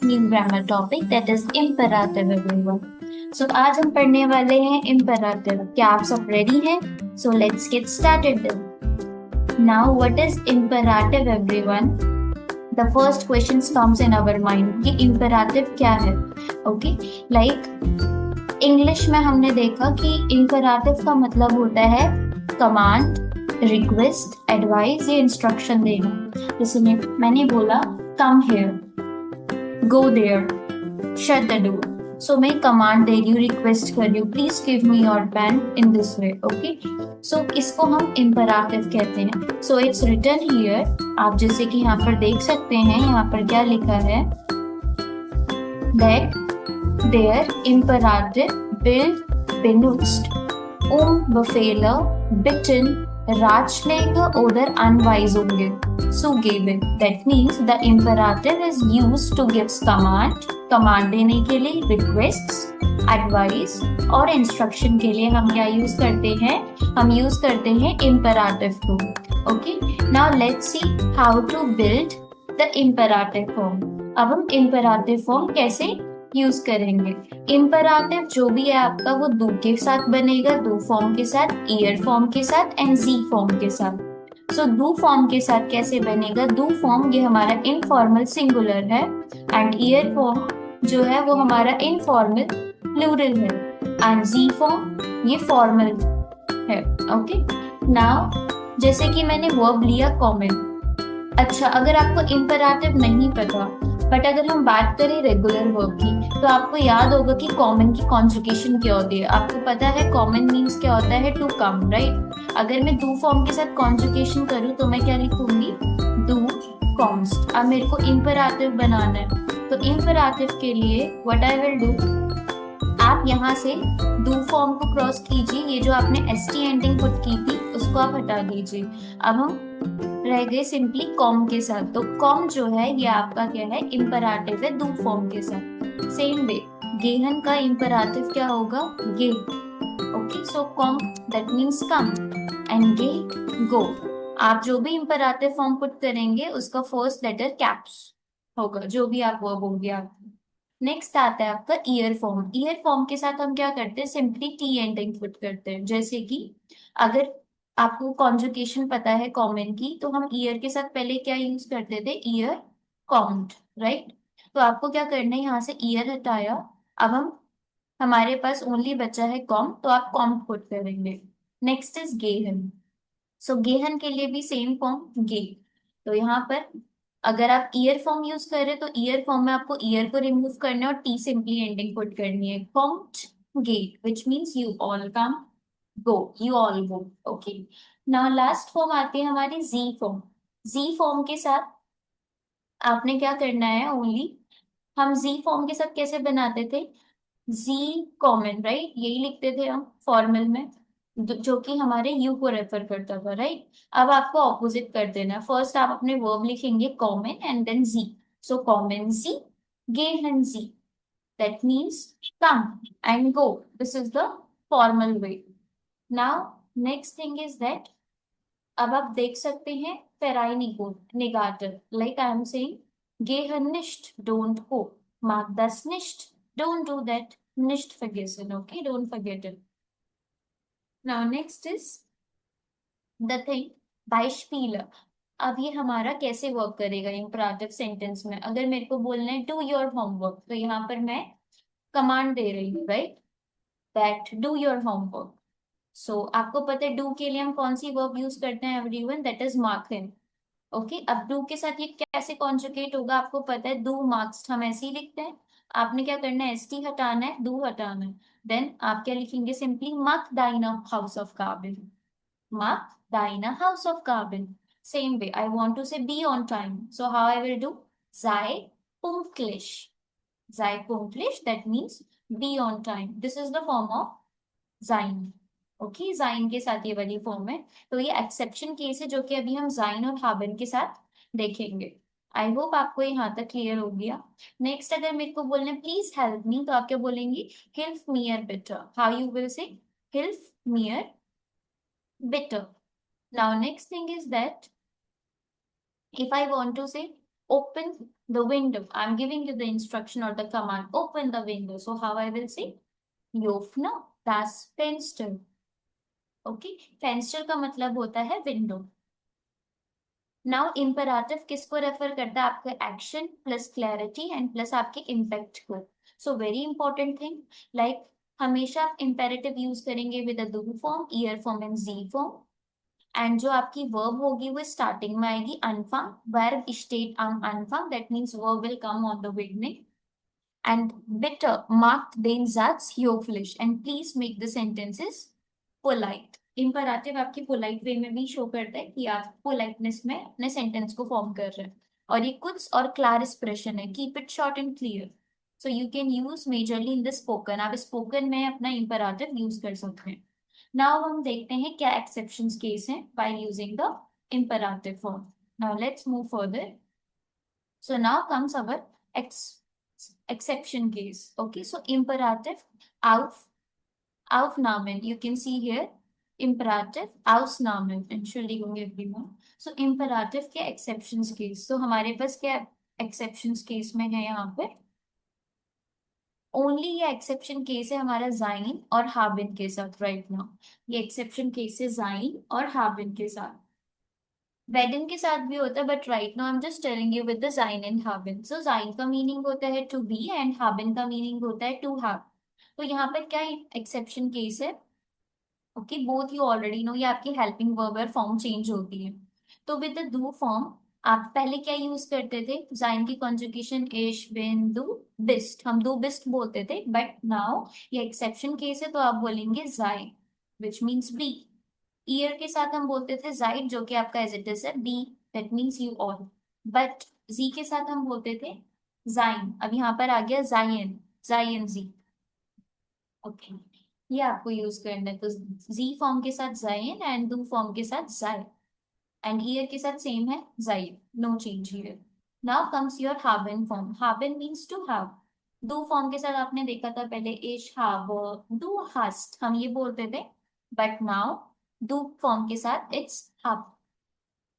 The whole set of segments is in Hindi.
New grammar topic that is imperative everyone. So आज हम पढ़ने वाले हैं इम्पेराटिव। क्या आप सब रेडी हैं? So let's get started then. Now what is imperative everyone? The first question comes in our mind कि इम्पेराटिव क्या है। ओके, लाइक इंग्लिश में हमने देखा कि इम्पेराटिव का मतलब होता है कमांड, रिक्वेस्ट, एडवाइस या इंस्ट्रक्शन देना। जैसे मैंने बोला come here, go there, shut the door. So मैं कमांड दे रही हूँ, रिक्वेस्ट कर रही हूँ, please give me your pen in this way. Okay, so इसको हम इम्पेराटिव कहते हैं। So it's written here. आप जैसे कि यहाँ पर देख सकते हैं, यहाँ पर क्या लिखा है, that their imperative Bild benutzt, Befehle bitten, Ratschläge oder Anweisungen zu geben. That means the imperative is used to give command देने के लिए, requests, advice और instruction के लिए हम क्या use करते हैं? हम use करते हैं imperative को। Okay, now let's see how to build the imperative form. अब हम imperative form कैसे यूज करेंगे? इम्पेराटिव जो भी है आपका वो डू के साथ बनेगा, डू फॉर्म के साथ, ईयर फॉर्म के साथ एंड जी फॉर्म के साथ। सो डू फॉर्म के साथ कैसे बनेगा? डू फॉर्म ये हमारा इनफॉर्मल सिंगुलर है एंड ईयर फॉर्म जो है वो हमारा इनफॉर्मल प्लूरल है एंड जी फॉर्म ये फॉर्मल है। ओके, नाउ जैसे कि मैंने वर्ब लिया कॉमन। अच्छा, अगर आपको इम्पेराटिव नहीं पता बट अगर हम बात करें रेगुलर वर्ब की तो आपको याद होगा कि कॉमन की कॉन्जुगेशन क्या होती है। आपको पता है कॉमन मीन्स क्या होता है? To come, right? अगर मैं डू फॉर्म के साथ कॉन्जुगेशन करूँ तो मैं क्या लिखूंगी? Do const. अब मेरे को इम्पेराटिव बनाना है तो इम्पेराटिव के लिए व्हाट आई विल डू, आप यहाँ से डू फॉर्म को क्रॉस कीजिए, ये जो आपने एस टी एंडिंग पुट की थी उसको आप हटा दीजिए। अब हम रह गए सिंपली कॉम के साथ। तो कॉम जो है ये आपका क्या है? इम्पेराटिव है डू फॉर्म के साथ। सेम वे गेहन का इम्पेराटिव क्या होगा? गे। ओके, सो कॉम दैट मीन्स कम एंड गे गो। आप जो भी इम्पेराटिव फॉर्म पुट करेंगे उसका फर्स्ट लेटर कैप्स होगा, जो भी आप वर्ब होंगे आप। नेक्स्ट आता है आपका ईयर फॉर्म। ईयर फॉर्म के साथ हम क्या करते हैं? सिंपली टी एंडिंग पुट करते हैं। जैसे कि अगर आपको कॉन्जुगेशन पता है कॉमन की तो हम ईयर के साथ पहले क्या यूज करते थे? Year count, right? तो आपको क्या करना है, यहाँ से ईयर हटाया, अब हम हमारे पास ओनली बचा है कॉम, तो आप कॉम पुट करेंगे। नेक्स्ट इज गेहन। सो गेहन के लिए भी सेम फॉर्म गे। तो यहाँ पर अगर आप ईयर फॉर्म यूज कर रहे हैं तो ईयर फॉर्म में आपको ईयर को रिमूव करना है और टी सिंपली एंडिंग पुट करनी है। कॉम्ट gate which means you all come, go you all go. Okay, now last form आती है हमारी जी फॉर्म। जी फॉर्म के साथ आपने क्या करना है? ओनली हम जी फॉर्म के साथ कैसे बनाते थे? जी कॉमन, राइट? यही लिखते थे हम फॉर्मल में, जो कि हमारे यू को रेफर करता था, राइट? अब आपको ऑपोजिट कर देना है। फर्स्ट आप अपने वर्ब लिखेंगे कॉमन एंड देन जी। सो कॉमन जी, गेहन जी, that means come and go. This is the formal way. Now next thing is that अब आप देख सकते हैं फेराई निगाटर, लाइक आई एम सेइंग गेहन निश्ट, डोंट गो, मार्क दस निश्ट, don't do that, nicht vergessen, okay, don't forget it. Now next is the thing Beispiele। अब ये हमारा कैसे वर्क करेगा इंपराटिव सेंटेंस में? अगर मेरे को बोलना है डू योर होमवर्क तो यहाँ पर मैं कमांड दे रही हूँ, right? That do your homework. So आपको पता है डू के लिए हम कौन सी वर्ब यूज करते हैं everyone? That is marking. Okay, अब डू के साथ ये कैसे कॉन्जुगेट होगा आपको पता है? डू मार्क्स हम ऐसे ही लिखते हैं। आपने क्या करना है? एस टी हटाना है, डू हटाना है। देन आप क्या लिखेंगे? सिंपली मक दाइना हाउस ऑफ कार्बन, मक दाइना हाउस ऑफ कार्बन। Same way I want to say be on time, so how I will do? sei pünktlich, sei pünktlich, that means be on time. This is the form of sein। Okay, जाइन के साथ ये वाली फॉर्म है। तो ये एक्सेप्शन केस है जो कि अभी हम जाइन और हाबन के साथ देखेंगे। आई होप आपको यहाँ तक क्लियर हो गया। नेक्स्ट अगर मेरे को बोलना है प्लीज हेल्प मी तो आप क्या बोलेंगे? Help मियर better. How you will say? Help मियर better. Now next thing is that if I want to say open the window. I'm giving you the instruction or the command, open the window. So how I will say? Öffne das Fenster. Okay, फेंस्टर का मतलब होता है विंडो. नाउ इम्पेराटिव किसको रेफर करता है? आपके action plus clarity and plus आपके इम्पैक्ट को. So very important thing, like हमेशा आप इम्पेरेटिव यूज करेंगे विद अ डू फॉर्म, ईयर फॉर्म एंड जी फॉर्म. एंड जो आपकी वर्ब होगी वो स्टार्टिंग में आएगी अनफांग, वर्ब स्टेट अनफांग, that means verb will come on the beginning. And bitte macht den Satz höflich and please make the sentences polite. इम्पराटिव आपकी पोलाइट वे में भी शो करता है कि आप पोलाइटनेस में अपने सेंटेंस को फॉर्म कर रहे हैं. और ये कुछ और क्लियर एक्सप्रेशन है, keep it short and clear. So you can use majorly in the spoken. आप स्पोकन में अपना इम्पराटिव यूज कर सकते हैं. नाउ हम देखते हैं क्या एक्सेप्शंस केस हैं by using the imperative form. Now let's move further. So now comes our exception case. Okay, so imperative Aufnahmen. You can see here imperative Ausnahmen. Entschuldigung everyone. So imperative के exceptions case. So हमारे पास क्या exceptions case में है यहाँ पे? ओनली ये एक्सेप्शन केस है हमारा जाइन और हाबिन के साथ राइट नाउ. ये एक्सेप्शन केस है जाइन और हाबिन के साथ. वेडन के साथ भी होता है but right now I am just telling you with the जाइन एंड हाबिन. सो जाइन का मीनिंग होता है टू बी एंड हाबिन का मीनिंग होता है टू हैव. तो यहाँ पर क्या एक्सेप्शन केस है? Okay, both you already know. ये आपकी हेल्पिंग वर्ब और फॉर्म चेंज होती है. तो विद द डू फॉर्म आप पहले क्या यूज करते थे? जाइन की कॉन्जुगेशन इश बिन दू बिस्ट, हम दू बिस्ट बोलते थे. बट नाउ ये एक्सेप्शन केस है तो आप बोलेंगे जाइन विच मीन्स बी. ईयर के साथ हम बोलते थे जाइड, जो कि आपका एज इट इज है be, that means you all. But जी के साथ हम बोलते थे जाइन. अब यहाँ पर आ गया जायन, जायन जी. ओके, ये आपको यूज करना है. तो जी फॉर्म के साथ जायन एंड डू फॉर्म के साथ जाय एंड ईयर के साथ सेम है जाइड. No change here. Now comes your हाबिन फॉर्म. हाबिन मीन्स टू हैव. डू फॉर्म के साथ आपने देखा था पहले इश हैव डू हस्ट, हम ये बोलते थे. बट नाउ डू फॉर्म के साथ इट्स हब.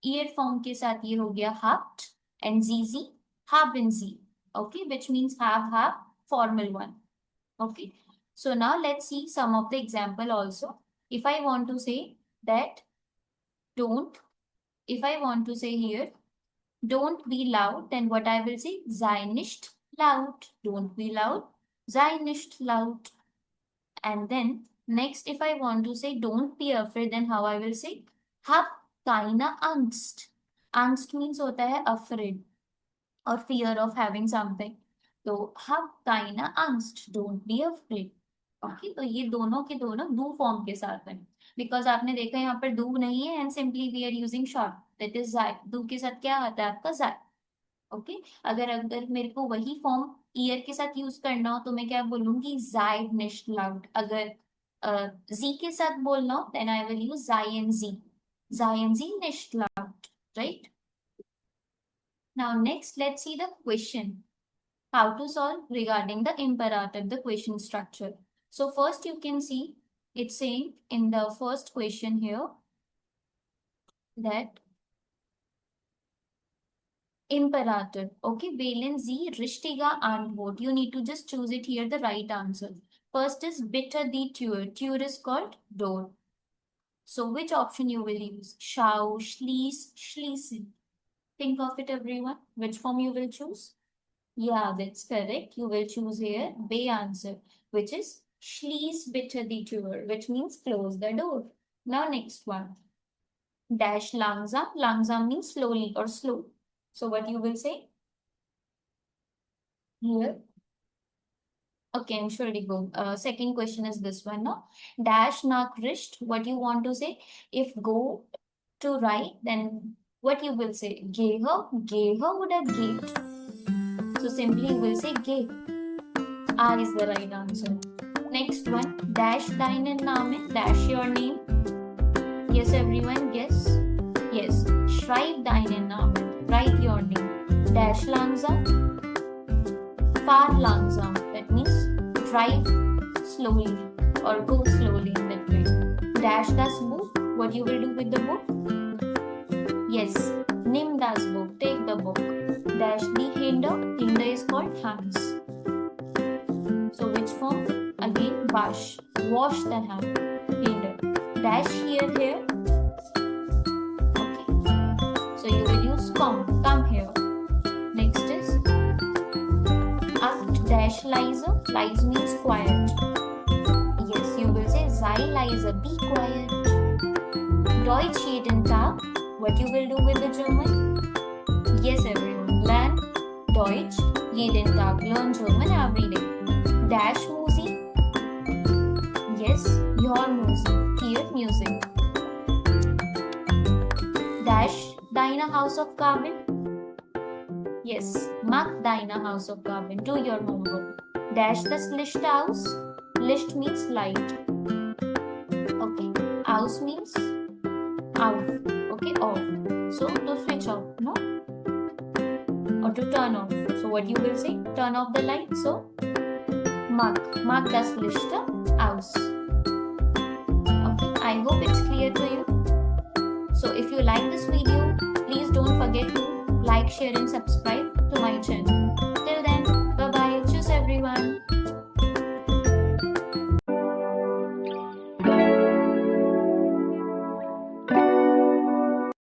ईयर फॉर्म के साथ ये हो गया हब्ट एंड जीजी haben sie. Okay, which means have formal one. Okay, so now let's see some of the example also. If I want to say that don't, if I want to say here don't be loud, then what I will say? Sei nicht laut. Don't be loud. Sei nicht laut. And then next, if I want to say don't be afraid, then how I will say? Hab keine Angst. Angst means होता है afraid or fear of having something. तो hab keine Angst. Don't be afraid. Okay, तो ये दोनों के दोनों डू फॉर्म के साथ है. बिकॉज आपने देखा यहाँ पर डू नहीं है and simply we are using short, that is जाय. डू के साथ क्या आता है आपका जाय. ओके, अगर अगर मेरे को वही फॉर्म ईयर के साथ यूज करना हो तो मैं क्या बोलूंगी? जाइड निश्ट लाउड. अगर जी के साथ बोलना हो देन आई विल यूज जायन जी, जायन जी निश्ट लाउड. Right now next let's see the question, how to solve regarding the imperative, the question structure. So first you can see it's saying in the first question here that imperative. Okay, wählen Sie richtige Antwort. You need to just choose it here, the right answer. First is bitte die Tür. Tür is called door. So which option you will use? Schau, schließ, schließen. Think of it everyone. Which form you will choose? Yeah, that's correct. You will choose here B answer, which is schließ bitte die Tür, which means close the door. Now next one. Dash langsam. Langsam means slowly or slow. So what you will say? Here. Okay, Entschuldigung. Second question is this one, no? Dash nach rechts. What you want to say? If go to right, then what you will say? Gehe, gehe oder geht? So simply you will say gehe. A is the right answer. Next one. Dash deinen Namen. Dash your name. Yes, everyone, guess. Yes. Schreib deinen Namen. Write your name. Dash langsam. Fahr langsam. That means drive slowly or go slowly in that way. Dash das Buch. What you will do with the book? Yes. Nimm das Buch. Take the book. Dash die Hände. Hände is called hands. So which form? Again wash. Wash the hand. Hände. Dash here. Okay. So you will use come. Come here. Next is acht dash leise. Leise means quiet. Yes, you will say sei leise. Be quiet. Deutsch jeden Tag. What you will do with the German? Yes, everyone. Learn Deutsch jeden Tag. Learn German every day. Dash Musik. Yes, your music. Here, music. Dash deine Hausaufgaben. Yes, mach deine Hausaufgaben. Do your homework. Dash das Licht aus. Licht means light. Okay. Aus means off. Okay, off. So to switch off, no? Or to turn off. So what you will say? Turn off the light. So mach das Licht aus. Okay, I hope it's clear to you. So if you like this video, please don't forget to like, share and subscribe to my channel.